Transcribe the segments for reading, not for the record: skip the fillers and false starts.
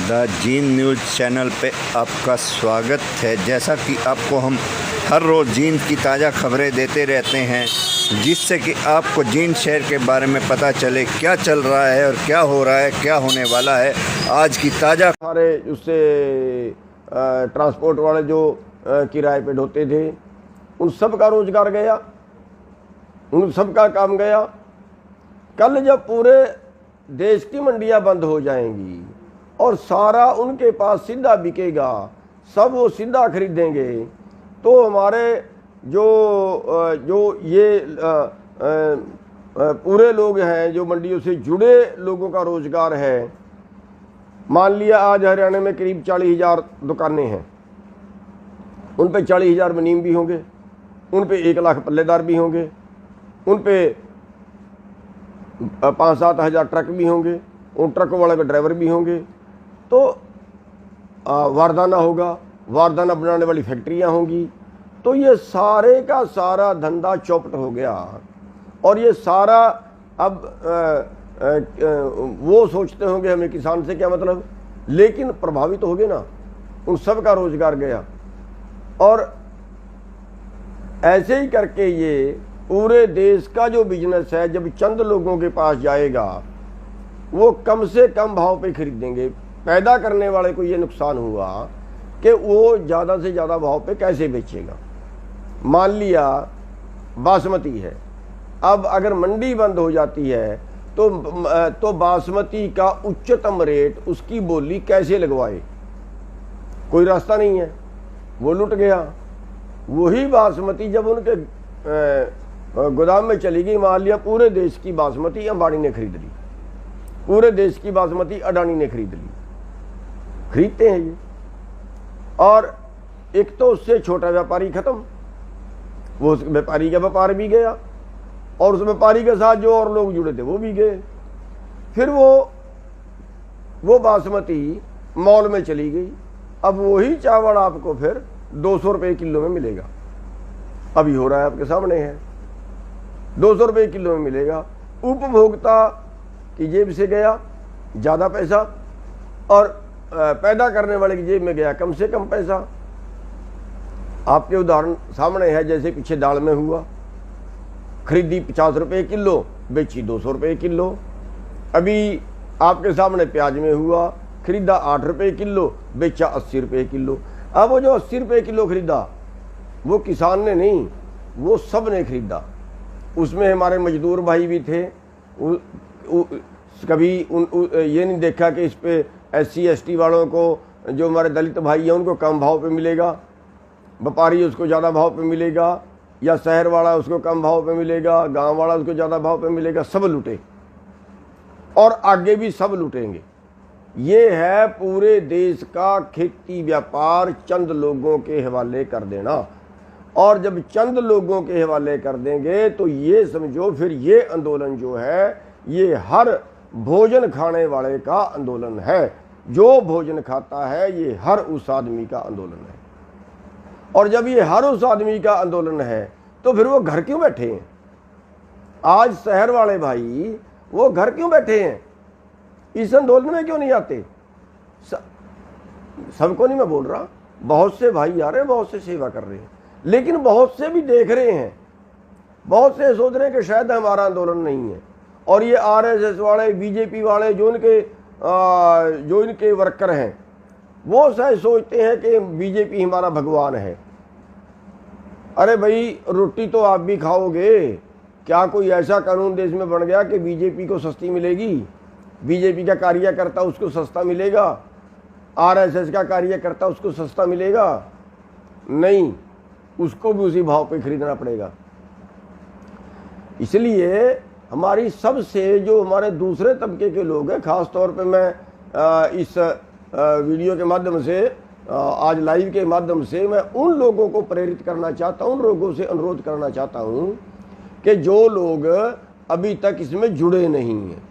The gene news channel पे आपका स्वागत है। जैसा कि आपको हम हर रोज़ जींद की ताज़ा खबरें देते रहते हैं, जिससे कि आपको जींद शहर के बारे में पता चले क्या चल रहा है और क्या हो रहा है, क्या होने वाला है। आज की ताज़ा सारे उससे ट्रांसपोर्ट वाले जो किराए पे ढोते थे, उन सब का रोजगार गया, उन सब का काम गया। कल जब पूरे देश की मंडियां बंद हो जाएंगी और सारा उनके पास सीधा बिकेगा, सब वो सीधा खरीदेंगे, तो हमारे जो ये पूरे लोग हैं, जो मंडियों से जुड़े लोगों का रोजगार है। मान लिया आज हरियाणा में करीब 40,000 दुकानें हैं, उन पे 40,000 मुनीम भी होंगे, उन पे 1 लाख पल्लेदार भी होंगे, उन पे 5-7 हज़ार ट्रक भी होंगे, उन ट्रक वाले के ड्राइवर भी होंगे। तो वारदाना होगा, वारदाना बनाने वाली फैक्ट्रियां होंगी। तो ये सारे का सारा धंधा चौपट हो गया। और ये सारा अब वो सोचते होंगे हमें किसान से क्या मतलब, लेकिन प्रभावित तो हो गए ना, उन सब का रोजगार गया। और ऐसे ही करके ये पूरे देश का जो बिजनेस है, जब चंद लोगों के पास जाएगा, वो कम से कम भाव पे खरीदेंगे। पैदा करने वाले को ये नुकसान हुआ कि वो ज़्यादा से ज़्यादा भाव पे कैसे बेचेगा। मान लिया बासमती है, अब अगर मंडी बंद हो जाती है तो बासमती का उच्चतम रेट, उसकी बोली कैसे लगवाए, कोई रास्ता नहीं है, वो लुट गया। वही बासमती जब उनके गोदाम में चली गई, मान लिया पूरे देश की बासमती अंबानी ने खरीद ली, पूरे देश की बासमती अडानी ने खरीद ली, खरीदते हैं ये। और एक तो उससे छोटा व्यापारी खत्म, वो उस व्यापारी का व्यापार भी गया, और उस व्यापारी के साथ जो और लोग जुड़े थे वो भी गए। फिर वो बासमती मॉल में चली गई। अब वही चावल आपको फिर 200 रुपये किलो में मिलेगा। अभी हो रहा है, आपके सामने है, 200 रुपये किलो में मिलेगा। उपभोक्ता की जेब से गया ज़्यादा पैसा, और पैदा करने वाले की जेब में गया कम से कम पैसा। आपके उदाहरण सामने है, जैसे पीछे दाल में हुआ, खरीदी 50 रुपये किलो, बेची 200 रुपये किलो। अभी आपके सामने प्याज में हुआ, खरीदा 8 रुपये किलो, बेचा 80 रुपये किलो। अब वो जो 80 रुपये किलो खरीदा, वो किसान ने नहीं, वो सब ने खरीदा। उसमें हमारे मजदूर भाई भी थे। कभी ये नहीं देखा कि इस पे SC ST वालों को, जो हमारे दलित भाई हैं, उनको कम भाव पे मिलेगा, व्यापारी उसको ज़्यादा भाव पे मिलेगा, या शहर वाला उसको कम भाव पे मिलेगा, गांव वाला उसको ज़्यादा भाव पे मिलेगा। सब लूटे, और आगे भी सब लूटेंगे। ये है पूरे देश का खेती व्यापार चंद लोगों के हवाले कर देना। और जब चंद लोगों के हवाले कर देंगे तो ये समझो फिर ये आंदोलन जो है, ये हर भोजन खाने वाले का आंदोलन है। जो भोजन खाता है, ये हर उस आदमी का आंदोलन है। और जब ये हर उस आदमी का आंदोलन है, तो फिर वो घर क्यों बैठे हैं? आज शहर वाले भाई वो घर क्यों बैठे हैं? इस आंदोलन में क्यों नहीं आते? सबको नहीं मैं बोल रहा, बहुत से भाई आ रहे हैं, बहुत से सेवा कर रहे हैं, लेकिन बहुत से भी देख रहे हैं, बहुत से सोच रहे हैं कि शायद हमारा आंदोलन नहीं है। और ये RSS वाले, BJP वाले, जो इनके वर्कर हैं, वो शायद सोचते हैं कि BJP हमारा भगवान है। अरे भाई, रोटी तो आप भी खाओगे। क्या कोई ऐसा कानून देश में बन गया कि BJP को सस्ती मिलेगी? BJP का कार्यकर्ता उसको सस्ता मिलेगा? RSS का कार्यकर्ता उसको सस्ता मिलेगा? नहीं, उसको भी उसी भाव पे खरीदना पड़ेगा। इसलिए हमारी सबसे, जो हमारे दूसरे तबके के लोग हैं, ख़ास तौर पे मैं इस वीडियो के माध्यम से, आज लाइव के माध्यम से, मैं उन लोगों को प्रेरित करना चाहता हूँ, उन लोगों से अनुरोध करना चाहता हूँ कि जो लोग अभी तक इसमें जुड़े नहीं हैं,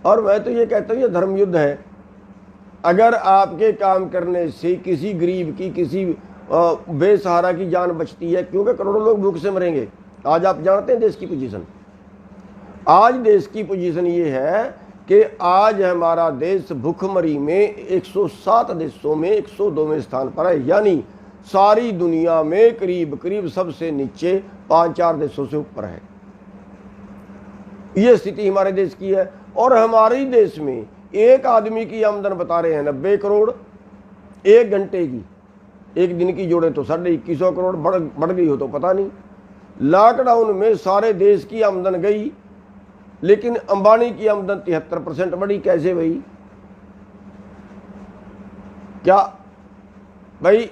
और मैं तो ये कहता हूँ ये धर्म युद्ध है। अगर आपके काम करने से किसी गरीब की, किसी बेसहारा की जान बचती है, क्योंकि करोड़ों लोग भूख से मरेंगे। आज आप जानते हैं देश की पोजीशन, आज देश की पोजीशन ये है कि आज हमारा देश भुखमरी में 107 देशों में 102वें स्थान पर है, यानी सारी दुनिया में करीब करीब सबसे नीचे 5-4 देशों से ऊपर है। ये स्थिति हमारे देश की है। और हमारे देश में एक आदमी की आमदन बता रहे हैं 90 करोड़, 1 घंटे की, एक दिन की जोड़े तो 2150 करोड़, बढ़ गई हो तो पता नहीं। लॉकडाउन में सारे देश की आमदन गई, लेकिन अंबानी की आमदन 73% बढ़ी। कैसे भाई? क्या भाई,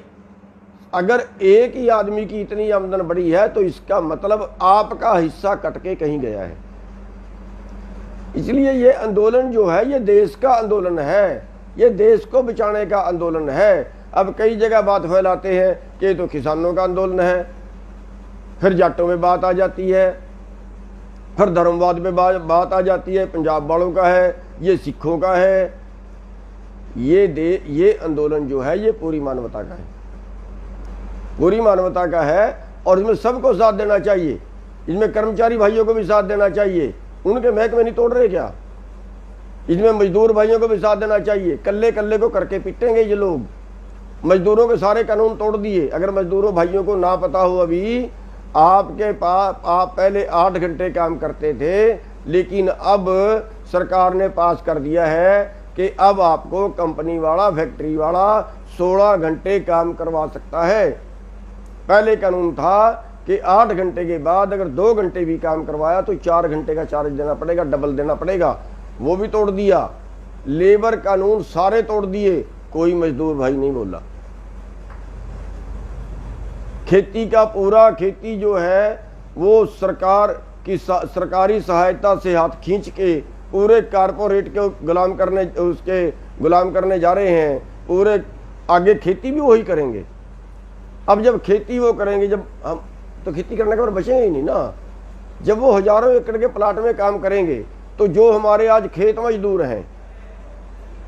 अगर एक ही आदमी की इतनी आमदन बढ़ी है तो इसका मतलब आपका हिस्सा कट के कहीं गया है। इसलिए ये आंदोलन जो है ये देश का आंदोलन है, ये देश को बचाने का आंदोलन है। अब कई जगह बात फैलाते हैं कि ये तो किसानों का आंदोलन है, फिर जाटों में बात आ जाती है, फिर धर्मवाद में बात आ जाती है, पंजाब वालों का है, ये सिखों का है। ये आंदोलन जो है ये पूरी मानवता का है, पूरी मानवता का है। और इसमें सबको साथ देना चाहिए, इसमें कर्मचारी भाइयों को भी साथ देना चाहिए। उनके महकमे नहीं तोड़ रहे क्या? इसमें मजदूर भाइयों को भी साथ देना चाहिए। कल्ले कल्ले को करके पिटेंगे ये लोग। मजदूरों के सारे कानून तोड़ दिए। अगर मजदूरों भाइयों को ना पता हो, अभी आपके पास आप पहले 8 घंटे काम करते थे, लेकिन अब सरकार ने पास कर दिया है कि अब आपको कंपनी वाला, फैक्ट्री वाला 16 घंटे काम करवा सकता है। पहले कानून था कि 8 घंटे के बाद अगर 2 घंटे भी काम करवाया तो 4 घंटे का चार्ज देना पड़ेगा, डबल देना पड़ेगा। वो भी तोड़ दिया। लेबर कानून सारे तोड़ दिए, कोई मजदूर भाई नहीं बोला। खेती का पूरा, खेती जो है वो सरकार की सरकारी सहायता से हाथ खींच के पूरे कारपोरेट के गुलाम करने जा रहे हैं। पूरे आगे खेती भी वही करेंगे। अब जब खेती वो करेंगे, जब हम तो खेती करने के बाद बचेंगे ही नहीं ना। जब वो हजारों एकड़ के प्लाट में काम करेंगे तो जो हमारे आज खेत मजदूर हैं,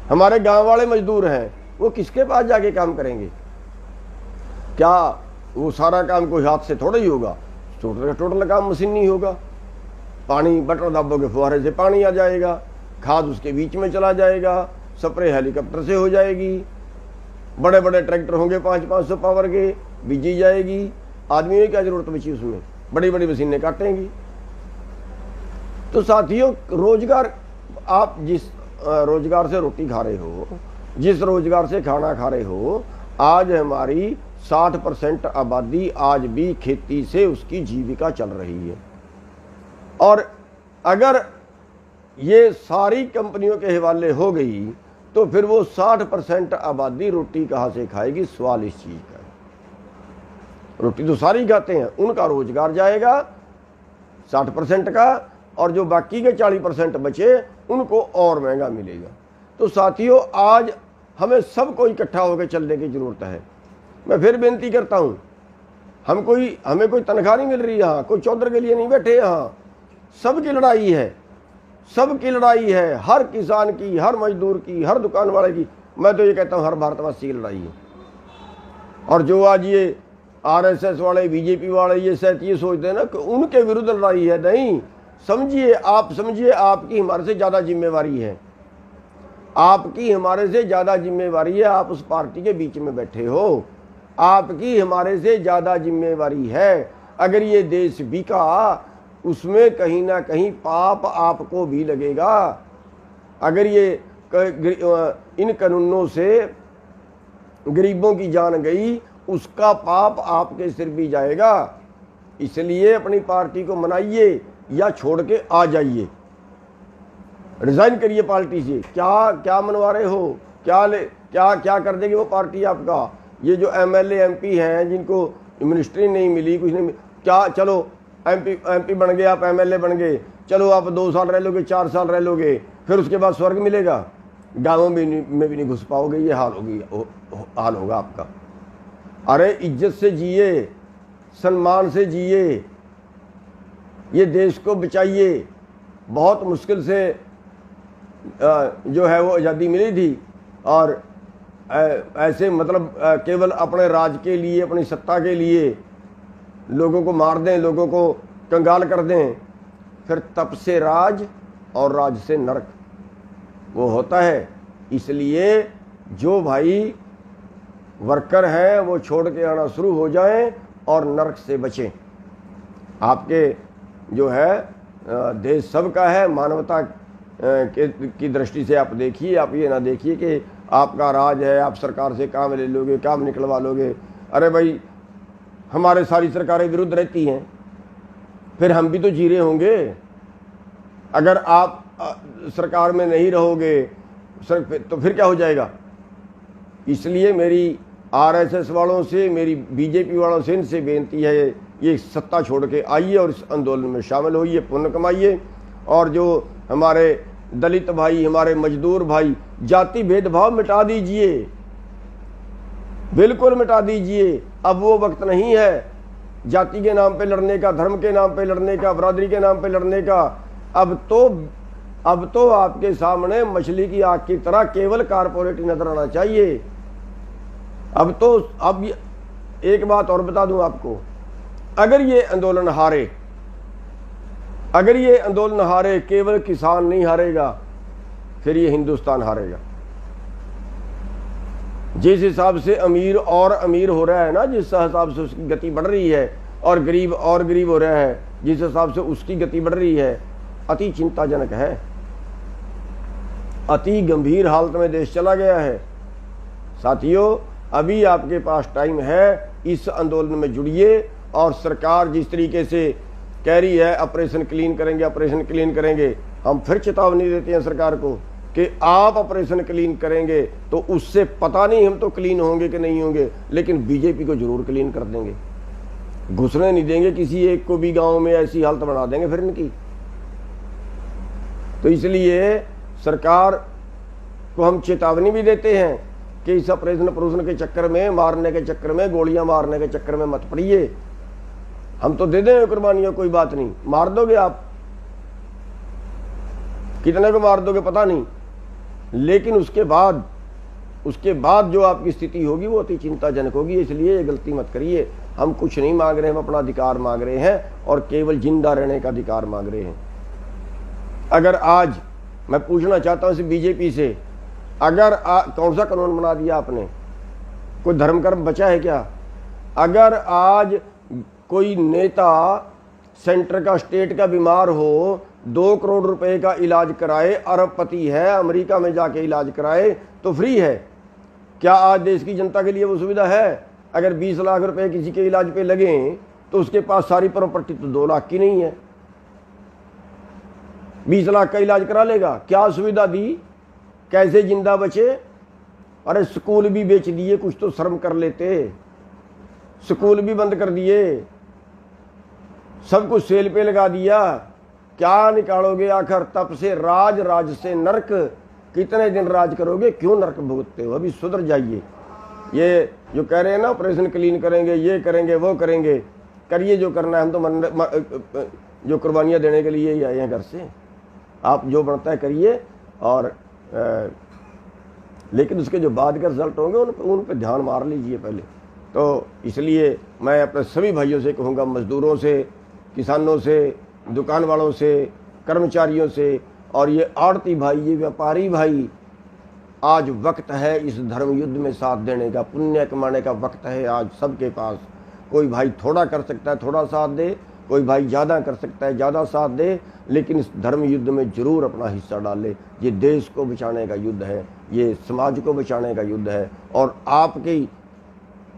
हमारे गांव वाले मजदूर हैं, वो किसके पास जाके काम करेंगे? क्या वो सारा काम कोई हाथ से थोड़ा ही होगा? टोटल काम मशीन नहीं होगा। पानी बटन दबाओगे फुहारे से पानी आ जाएगा, खाद उसके बीच में चला जाएगा, स्प्रे हेलीकॉप्टर से हो जाएगी, बड़े बड़े ट्रैक्टर होंगे 500-500 पावर के, बीजी जाएगी। आदमी में क्या जरूरत बची उसमें? बड़ी बड़ी मशीनें काटेंगी। तो साथियों, रोजगार, आप जिस रोजगार से रोटी खा रहे हो, जिस रोजगार से खाना खा रहे हो, आज हमारी 60% आबादी आज भी खेती से उसकी जीविका चल रही है। और अगर ये सारी कंपनियों के हवाले हो गई तो फिर वो 60% आबादी रोटी कहाँ से खाएगी? सवाल इस चीज का। रोटी तो सारी खाते हैं, उनका रोजगार जाएगा 60% का, और जो बाकी के 40% बचे उनको और महंगा मिलेगा। तो साथियों, आज हमें सबको इकट्ठा होकर चलने की जरूरत है। मैं फिर बेनती करता हूँ, हमें कोई तनख्वाह नहीं मिल रही यहाँ, कोई चौधर के लिए नहीं बैठे यहाँ। सबकी लड़ाई है, सबकी लड़ाई है, हर किसान की, हर मजदूर की, हर दुकान वाले की। मैं तो ये कहता हूँ हर भारतवासी की लड़ाई है। और जो आज ये आरएसएस वाले, बीजेपी वाले ये शायद ये सोचते हैं ना कि उनके विरुद्ध लड़ाई है, नहीं। समझिए, आप समझिए, आपकी हमारे से ज़्यादा जिम्मेवारी है, आपकी हमारे से ज़्यादा जिम्मेवारी है। आप उस पार्टी के बीच में बैठे हो, आपकी हमारे से ज़्यादा जिम्मेवारी है। अगर ये देश बिका, उसमें कहीं ना कहीं पाप आपको भी लगेगा। अगर ये इन कानूनों से गरीबों की जान गई, उसका पाप आपके सिर भी जाएगा। इसलिए अपनी पार्टी को मनाइए या छोड़ के आ जाइए, रिजाइन करिए पार्टी से। क्या मनवा रहे हो? क्या कर देगी वो पार्टी आपका? ये जो एमएलए एमपी हैं जिनको मिनिस्ट्री नहीं मिली, कुछ नहीं, क्या चलो एमपी बन गए, आप एमएलए बन गए, चलो आप 2 साल रह लोगे, 4 साल रह लोगे, फिर उसके बाद स्वर्ग मिलेगा? गाँवों में भी नहीं घुस पाओगे। ये हाल होगा आपका। अरे इज्जत से जिए, सम्मान से जिए, ये देश को बचाइए। बहुत मुश्किल से जो है वो आज़ादी मिली थी, और ऐसे मतलब केवल अपने राज के लिए, अपनी सत्ता के लिए लोगों को मार दें, लोगों को कंगाल कर दें, फिर तप से राज और राज से नरक। वो होता है। इसलिए जो भाई वर्कर हैं वो छोड़ के आना शुरू हो जाएं और नरक से बचें। आपके जो है देश सबका है, मानवता की दृष्टि से आप देखिए, आप ये ना देखिए कि आपका राज है, आप सरकार से काम ले लोगे, काम निकलवा लोगे। अरे भाई हमारे सारी सरकारें विरुद्ध रहती हैं, फिर हम भी तो जी रहे होंगे। अगर आप सरकार में नहीं रहोगे तो फिर क्या हो जाएगा। इसलिए मेरी आरएसएस वालों से, मेरी बीजेपी वालों से इनसे बेनती है, ये सत्ता छोड़ के आइए और इस आंदोलन में शामिल होइए, पुण्य कमाइए। और जो हमारे दलित भाई, हमारे मजदूर भाई, जाति भेदभाव मिटा दीजिए, बिल्कुल मिटा दीजिए। अब वो वक्त नहीं है जाति के नाम पे लड़ने का, धर्म के नाम पे लड़ने का, बरादरी के नाम पे लड़ने का। अब तो आपके सामने मछली की आंख की तरह केवल कारपोरेट नजर आना चाहिए। अब एक बात और बता दूं आपको, अगर ये आंदोलन हारे, केवल किसान नहीं हारेगा, फिर ये हिंदुस्तान हारेगा। जिस हिसाब से अमीर और अमीर हो रहा है ना, जिस हिसाब से उसकी गति बढ़ रही है, और गरीब हो रहा है, जिस हिसाब से उसकी गति बढ़ रही है, अति चिंताजनक है। अति गंभीर हालत में देश चला गया है। साथियों, अभी आपके पास टाइम है, इस आंदोलन में जुड़िए। और सरकार जिस तरीके से कह रही है ऑपरेशन क्लीन करेंगे, हम फिर चेतावनी देते हैं सरकार को कि आप ऑपरेशन क्लीन करेंगे तो उससे पता नहीं हम तो क्लीन होंगे कि नहीं होंगे, लेकिन बीजेपी को जरूर क्लीन कर देंगे। घुसने नहीं देंगे किसी एक को भी, गांव में ऐसी हालत बना देंगे फिर इनकी। तो इसलिए सरकार को हम चेतावनी भी देते हैं कि इस ऑपरेशन के चक्कर में, मारने के चक्कर में, गोलियां मारने के चक्कर में मत पड़िए। हम तो दे दें कुर्बानियां, कोई बात नहीं, मार दोगे आप, कितने को मार दोगे पता नहीं, लेकिन उसके बाद जो आपकी स्थिति होगी वो अति चिंताजनक होगी। इसलिए ये गलती मत करिए। हम कुछ नहीं मांग रहे, हम अपना अधिकार मांग रहे हैं और केवल जिंदा रहने का अधिकार मांग रहे हैं। अगर आज मैं पूछना चाहता हूं बीजेपी से, अगर कौन सा कानून बना दिया आपने, कोई धर्म कर्म बचा है क्या? अगर आज कोई नेता सेंटर का, स्टेट का बीमार हो, 2 करोड़ रुपए का इलाज कराए, अरबपति है, अमेरिका में जाके इलाज कराए तो फ्री है, क्या आज देश की जनता के लिए वो सुविधा है? अगर 20 लाख रुपए किसी के इलाज पे लगे तो उसके पास सारी प्रॉपर्टी तो 2 लाख की नहीं है, 20 लाख का इलाज करा लेगा। क्या सुविधा दी, कैसे जिंदा बचे? अरे स्कूल भी बेच दिए, कुछ तो शर्म कर लेते, स्कूल भी बंद कर दिए, सब कुछ सेल पे लगा दिया। क्या निकालोगे आखिर? तप से राज से नरक, कितने दिन राज करोगे? क्यों नरक भुगतते हो? अभी सुधर जाइए। ये जो कह रहे हैं ना ऑपरेशन क्लीन करेंगे, ये करेंगे, वो करेंगे, करिए जो करना है। हम तो जो कुर्बानियां देने के लिए ही आए हैं घर से। आप जो बनता है करिए, और लेकिन उसके जो बाद के रिजल्ट होंगे उन पर ध्यान मार लीजिए पहले। तो इसलिए मैं अपने सभी भाइयों से कहूँगा, मजदूरों से, किसानों से, दुकान वालों से, कर्मचारियों से, और ये आड़ती भाई, ये व्यापारी भाई, आज वक्त है इस धर्म युद्ध में साथ देने का, पुण्य कमाने का वक्त है आज सबके पास। कोई भाई थोड़ा कर सकता है, थोड़ा साथ दे, कोई भाई ज़्यादा कर सकता है, ज़्यादा साथ दे, लेकिन इस धर्म युद्ध में जरूर अपना हिस्सा डाले। ये देश को बचाने का युद्ध है, ये समाज को बचाने का युद्ध है, और आपके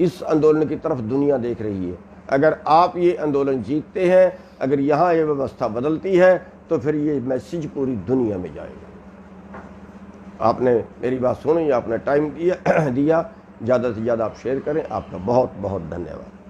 इस आंदोलन की तरफ दुनिया देख रही है। अगर आप ये आंदोलन जीतते हैं, अगर यहाँ ये व्यवस्था बदलती है, तो फिर ये मैसेज पूरी दुनिया में जाएगा। आपने मेरी बात सुनी, आपने टाइम दिया, ज़्यादा से ज़्यादा आप शेयर करें। आपका बहुत बहुत धन्यवाद।